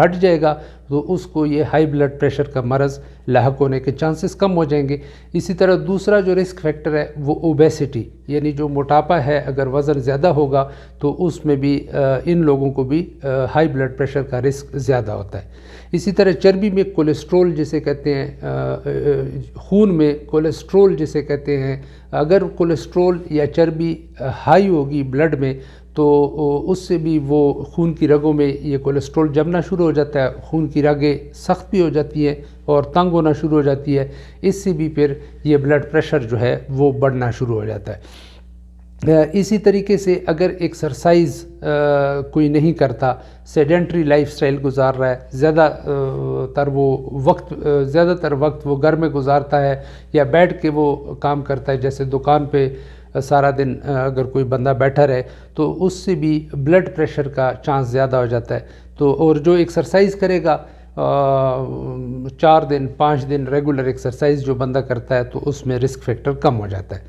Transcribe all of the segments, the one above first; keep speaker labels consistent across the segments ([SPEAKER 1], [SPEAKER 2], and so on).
[SPEAKER 1] ہٹ جائے گا تو اس کو یہ ہائی بلڈ پریشر کا مرض لاحق ہونے کے چانسز کم ہو جائیں گے۔ اسی طرح دوسرا جو رسک فیکٹر ہے وہ اوبیسٹی، یعنی جو موٹاپا ہے، اگر وزن زیادہ ہوگا تو اس میں بھی ان لوگوں کو بھی ہائی بلڈ پریشر کا رسک زیادہ ہوتا ہے۔ اسی طرح چربی میں کولیسٹرول جسے کہتے ہیں، خون میں کولیسٹرول جسے کہتے ہیں، اگر کولیسٹرول یا چربی ہائی ہوگی بلڈ میں تو اس سے بھی وہ خون کی رگوں میں یہ کولیسٹرول جمنا شروع ہو جاتا ہے، خون کی رگیں سخت بھی ہو جاتی ہیں اور تنگ ہونا شروع ہو جاتی ہے، اس سے بھی پھر یہ بلڈ پریشر جو ہے وہ بڑھنا شروع ہو جاتا ہے۔ اسی طریقے سے اگر ایکسرسائز کوئی نہیں کرتا، سیڈنٹری لائف سٹائل گزار رہا ہے، زیادہ تر وقت وہ گھر میں گزارتا ہے یا بیٹھ کے وہ کام کرتا ہے، جیسے دکان پہ سارا دن اگر کوئی بندہ بیٹھا رہے تو اس سے بھی بلڈ پریشر کا چانس زیادہ ہو جاتا ہے۔ تو اور جو ایکسرسائز کرے گا 4 دن 5 دن ریگولر ایکسرسائز جو بندہ کرتا ہے تو اس میں رسک فیکٹر کم ہو جاتا ہے،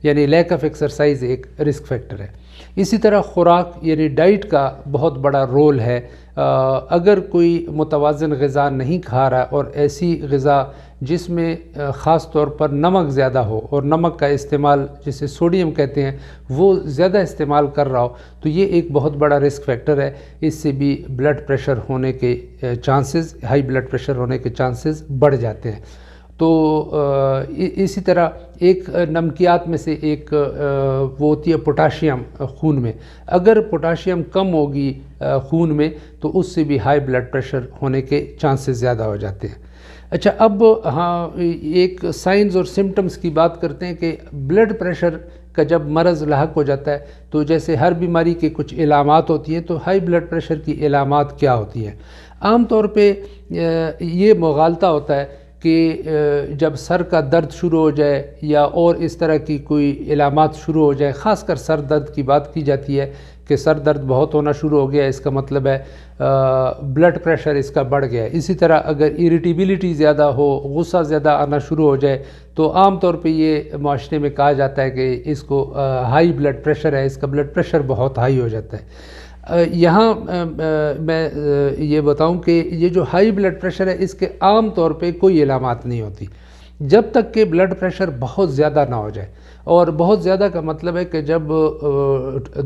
[SPEAKER 1] یعنی لیک آف ایکسرسائز ایک رسک فیکٹر ہے۔ اسی طرح خوراک یعنی ڈائٹ کا بہت بڑا رول ہے۔ اگر کوئی متوازن غذا نہیں کھا رہا اور ایسی غذا جس میں خاص طور پر نمک زیادہ ہو اور نمک کا استعمال جسے سوڈیم کہتے ہیں وہ زیادہ استعمال کر رہا ہو تو یہ ایک بہت بڑا رسک فیکٹر ہے، اس سے بھی بلڈ پریشر ہونے کے چانسز، ہائی بلڈ پریشر ہونے کے چانسز بڑھ جاتے ہیں۔ تو اسی طرح ایک نمکیات میں سے ایک وہ ہوتی ہے پوٹاشیم خون میں، اگر پوٹاشیم کم ہوگی خون میں تو اس سے بھی ہائی بلڈ پریشر ہونے کے چانسز زیادہ ہو جاتے ہیں۔ اچھا، اب ایک سائنز اور سمٹمز کی بات کرتے ہیں کہ بلڈ پریشر کا جب مرض لاحق ہو جاتا ہے تو جیسے ہر بیماری کے کچھ علامات ہوتی ہیں، تو ہائی بلڈ پریشر کی علامات کیا ہوتی ہیں؟ عام طور پہ یہ مغالطہ ہوتا ہے کہ جب سر کا درد شروع ہو جائے یا اور اس طرح کی کوئی علامات شروع ہو جائے، خاص کر سر درد کی بات کی جاتی ہے کہ سر درد بہت ہونا شروع ہو گیا، اس کا مطلب ہے بلڈ پریشر اس کا بڑھ گیا ہے۔ اسی طرح اگر اریٹیبلٹی زیادہ ہو، غصہ زیادہ آنا شروع ہو جائے تو عام طور پہ یہ معاشرے میں کہا جاتا ہے کہ اس کو ہائی بلڈ پریشر ہے، اس کا بلڈ پریشر بہت ہائی ہو جاتا ہے۔ یہاں میں یہ بتاؤں کہ یہ جو ہائی بلڈ پریشر ہے اس کے عام طور پہ کوئی علامات نہیں ہوتی جب تک کہ بلڈ پریشر بہت زیادہ نہ ہو جائے، اور بہت زیادہ کا مطلب ہے کہ جب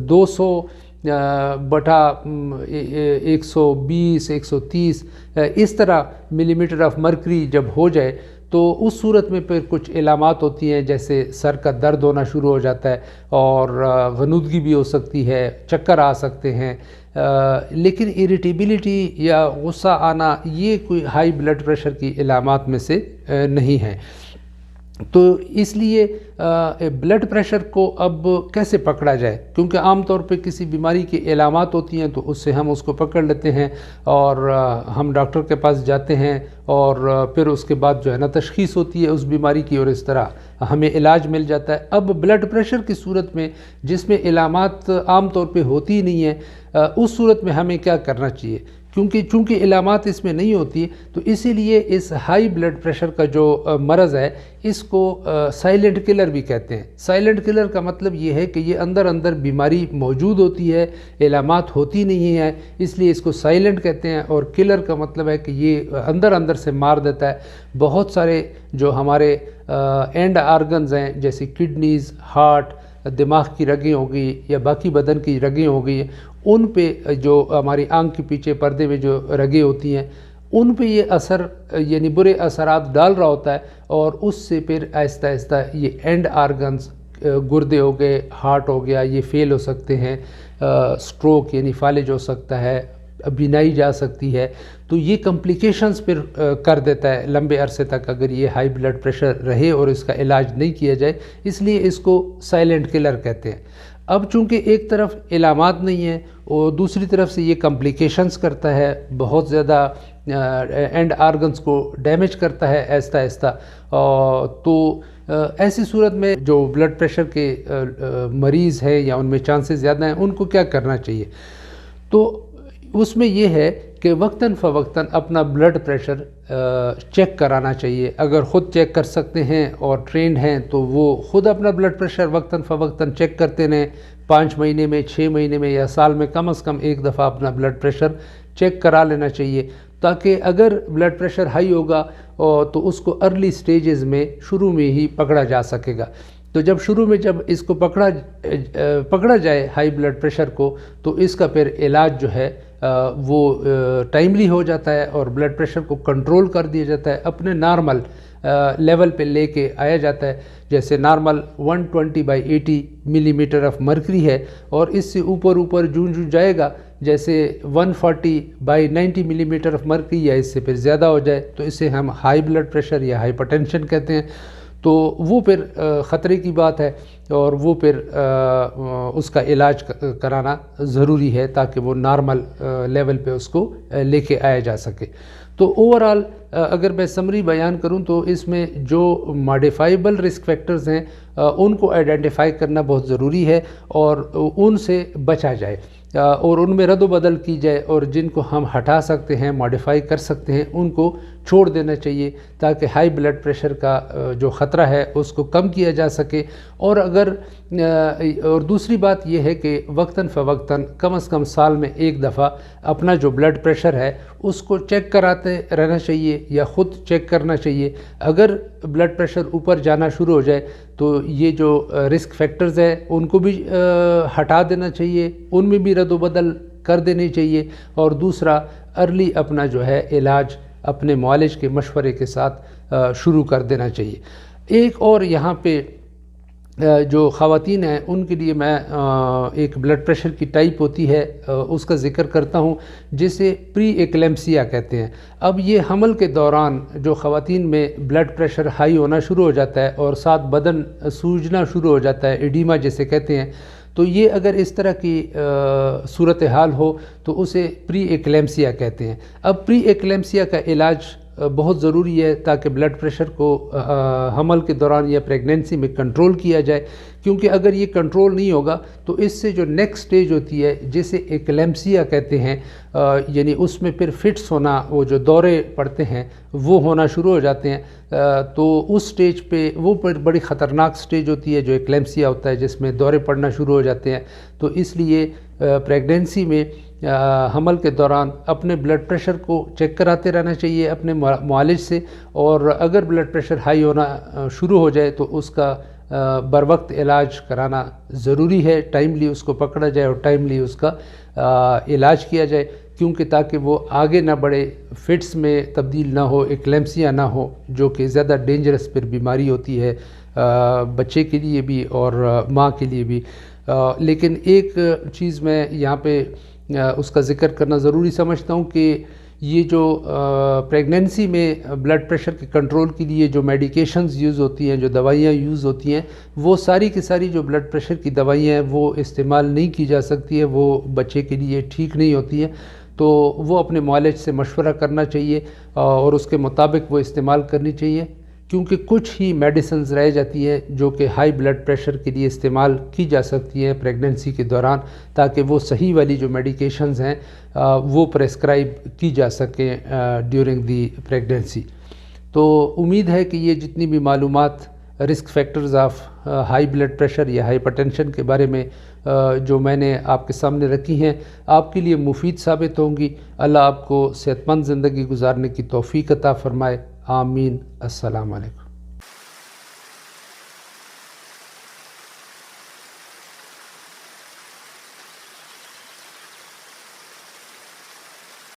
[SPEAKER 1] 200/120 130 اس طرح ملی میٹر آف مرکری جب ہو جائے تو اس صورت میں پھر کچھ علامات ہوتی ہیں، جیسے سر کا درد ہونا شروع ہو جاتا ہے اور غنودگی بھی ہو سکتی ہے، چکر آ سکتے ہیں، لیکن اریٹیبلٹی یا غصہ آنا یہ کوئی ہائی بلڈ پریشر کی علامات میں سے نہیں ہے۔ تو اس لیے بلڈ پریشر کو اب کیسے پکڑا جائے؟ کیونکہ عام طور پہ کسی بیماری کی علامات ہوتی ہیں تو اس سے ہم اس کو پکڑ لیتے ہیں اور ہم ڈاکٹر کے پاس جاتے ہیں اور پھر اس کے بعد جو ہے نا تشخیص ہوتی ہے اس بیماری کی اور اس طرح ہمیں علاج مل جاتا ہے۔ اب بلڈ پریشر کی صورت میں جس میں علامات عام طور پہ ہوتی نہیں ہیں، اس صورت میں ہمیں کیا کرنا چاہیے؟ چونکہ علامات اس میں نہیں ہوتی تو اسی لیے اس ہائی بلڈ پریشر کا جو مرض ہے اس کو سائلنٹ کلر بھی کہتے ہیں۔ سائلنٹ کلر کا مطلب یہ ہے کہ یہ اندر بیماری موجود ہوتی ہے، علامات ہوتی نہیں ہیں، اس لیے اس کو سائلنٹ کہتے ہیں، اور کلر کا مطلب ہے کہ یہ اندر سے مار دیتا ہے۔ بہت سارے جو ہمارے اینڈ آرگنز ہیں جیسے کڈنیز، ہارٹ، دماغ کی رگیں ہو گئی یا باقی بدن کی رگیں ہو گئی، ان پہ جو ہماری آنکھ کے پیچھے پردے میں جو رگیں ہوتی ہیں ان پہ یہ اثر یعنی برے اثرات ڈال رہا ہوتا ہے، اور اس سے پھر آہستہ آہستہ یہ اینڈ آرگنز، گردے ہو گئے، ہارٹ ہو گیا، یہ فیل ہو سکتے ہیں، سٹروک یعنی فالج ہو سکتا ہے، بینائی جا سکتی ہے۔ تو یہ کمپلیکیشنز پھر کر دیتا ہے لمبے عرصے تک اگر یہ ہائی بلڈ پریشر رہے اور اس کا علاج نہیں کیا جائے، اس لیے اس کو سائلنٹ کلر کہتے ہیں۔ اب چونکہ ایک طرف علامات نہیں ہیں اور دوسری طرف سے یہ کمپلیکیشنز کرتا ہے، بہت زیادہ اینڈ آرگنز کو ڈیمیج کرتا ہے آہستہ آہستہ، تو ایسی صورت میں جو بلڈ پریشر کے مریض ہیں یا ان میں چانسز زیادہ ہیں ان کو کیا کرنا چاہیے؟ تو اس میں یہ ہے کہ وقتاً فوقتاً اپنا بلڈ پریشر چیک کرانا چاہیے۔ اگر خود چیک کر سکتے ہیں اور ٹرینڈ ہیں تو وہ خود اپنا بلڈ پریشر وقتاً فوقتاً چیک کرتے رہیں، 5 مہینے میں، 6 مہینے میں یا سال میں کم از کم ایک دفعہ اپنا بلڈ پریشر چیک کرا لینا چاہیے، تاکہ اگر بلڈ پریشر ہائی ہوگا تو اس کو ارلی سٹیجز میں شروع میں ہی پکڑا جا سکے گا۔ تو شروع میں جب اس کو پکڑا جائے ہائی بلڈ پریشر کو، تو اس کا پھر علاج جو ہے وہ ٹائملی ہو جاتا ہے اور بلڈ پریشر کو کنٹرول کر دیا جاتا ہے، اپنے نارمل لیول پہ لے کے آیا جاتا ہے۔ جیسے نارمل 120/80 ملی میٹر آف مرکری ہے، اور اس سے اوپر جوں جائے گا، جیسے 140/90 ملی میٹر آف مرکری یا اس سے پھر زیادہ ہو جائے تو اسے ہم ہائی بلڈ پریشر یا ہائپر ٹینشن کہتے ہیں۔ تو وہ پھر خطرے کی بات ہے، اور وہ پھر اس کا علاج کرانا ضروری ہے تاکہ وہ نارمل لیول پہ اس کو لے کے آیا جا سکے۔ تو اوورآل اگر میں سمری بیان کروں تو اس میں جو ماڈیفائیبل رسک فیکٹرز ہیں ان کو آئیڈینٹیفائی کرنا بہت ضروری ہے، اور ان سے بچا جائے اور ان میں رد و بدل کی جائے، اور جن کو ہم ہٹا سکتے ہیں، ماڈیفائی کر سکتے ہیں، ان کو چھوڑ دینا چاہیے تاکہ ہائی بلڈ پریشر کا جو خطرہ ہے اس کو کم کیا جا سکے۔ اور دوسری بات یہ ہے کہ وقتاً فوقتاً کم از کم سال میں ایک دفعہ اپنا جو بلڈ پریشر ہے اس کو چیک کراتے رہنا چاہیے یا خود چیک کرنا چاہیے۔ اگر بلڈ پریشر اوپر جانا شروع ہو جائے تو یہ جو رسک فیکٹرز ہیں ان کو بھی ہٹا دینا چاہیے، ان میں بھی رد و بدل کر دینی چاہیے، اور دوسرا ارلی اپنا جو ہے علاج اپنے معالج کے مشورے کے ساتھ شروع کر دینا چاہیے۔ ایک اور یہاں پہ جو خواتین ہیں ان کے لیے میں ایک بلڈ پریشر کی ٹائپ ہوتی ہے اس کا ذکر کرتا ہوں، جسے پری ایکلیمسیا کہتے ہیں۔ اب یہ حمل کے دوران جو خواتین میں بلڈ پریشر ہائی ہونا شروع ہو جاتا ہے اور ساتھ بدن سوجنا شروع ہو جاتا ہے، ایڈیما جسے کہتے ہیں، تو یہ اگر اس طرح کی صورتحال ہو تو اسے پری ایکلیمسیا کہتے ہیں۔ اب پری ایکلیمسیا کا علاج بہت ضروری ہے تاکہ بلڈ پریشر کو حمل کے دوران یا پریگنینسی میں کنٹرول کیا جائے، کیونکہ اگر یہ کنٹرول نہیں ہوگا تو اس سے جو نیکسٹ سٹیج ہوتی ہے جسے ایکلیمسیا کہتے ہیں، یعنی اس میں پھر فٹس ہونا، وہ جو دورے پڑتے ہیں وہ ہونا شروع ہو جاتے ہیں، تو اس سٹیج پہ وہ بڑی خطرناک سٹیج ہوتی ہے جو ایکلیمسیا ہوتا ہے، جس میں دورے پڑنا شروع ہو جاتے ہیں۔ تو اس لیے پریگنینسی میں حمل کے دوران اپنے بلڈ پریشر کو چیک کراتے رہنا چاہیے اپنے معالج سے، اور اگر بلڈ پریشر ہائی ہونا شروع ہو جائے تو اس کا بر وقت علاج کرانا ضروری ہے، ٹائملی اس کو پکڑا جائے اور ٹائملی اس کا علاج کیا جائے، کیونکہ تاکہ وہ آگے نہ بڑھے، فٹس میں تبدیل نہ ہو، ایکلیمسیا نہ ہو، جو کہ زیادہ ڈینجرس پھر بیماری ہوتی ہے بچے کے لیے بھی اور ماں کے لیے بھی۔ لیکن ایک چیز میں یہاں پہ اس کا ذکر کرنا ضروری سمجھتا ہوں کہ یہ جو پریگنینسی میں بلڈ پریشر کے کنٹرول کے لیے جو میڈیکیشنز یوز ہوتی ہیں، جو دوائیاں یوز ہوتی ہیں، وہ ساری کی ساری جو بلڈ پریشر کی دوائیاں ہیں وہ استعمال نہیں کی جا سکتی ہیں، وہ بچے کے لیے ٹھیک نہیں ہوتی ہیں، تو وہ اپنے معالج سے مشورہ کرنا چاہیے اور اس کے مطابق وہ استعمال کرنی چاہیے، کیونکہ کچھ ہی میڈیسنز رہ جاتی ہیں جو کہ ہائی بلڈ پریشر کے لیے استعمال کی جا سکتی ہیں پریگنینسی کے دوران، تاکہ وہ صحیح والی جو میڈیکیشنز ہیں وہ پریسکرائب کی جا سکیں ڈیورنگ دی پریگنینسی۔ تو امید ہے کہ یہ جتنی بھی معلومات risk factors of high blood pressure یا ہائپر ٹینشن کے بارے میں جو میں نے آپ کے سامنے رکھی ہیں آپ کے لیے مفید ثابت ہوں گی۔ اللہ آپ کو صحت مند زندگی گزارنے کی توفیق عطا فرمائے، آمین۔ السلام علیکم۔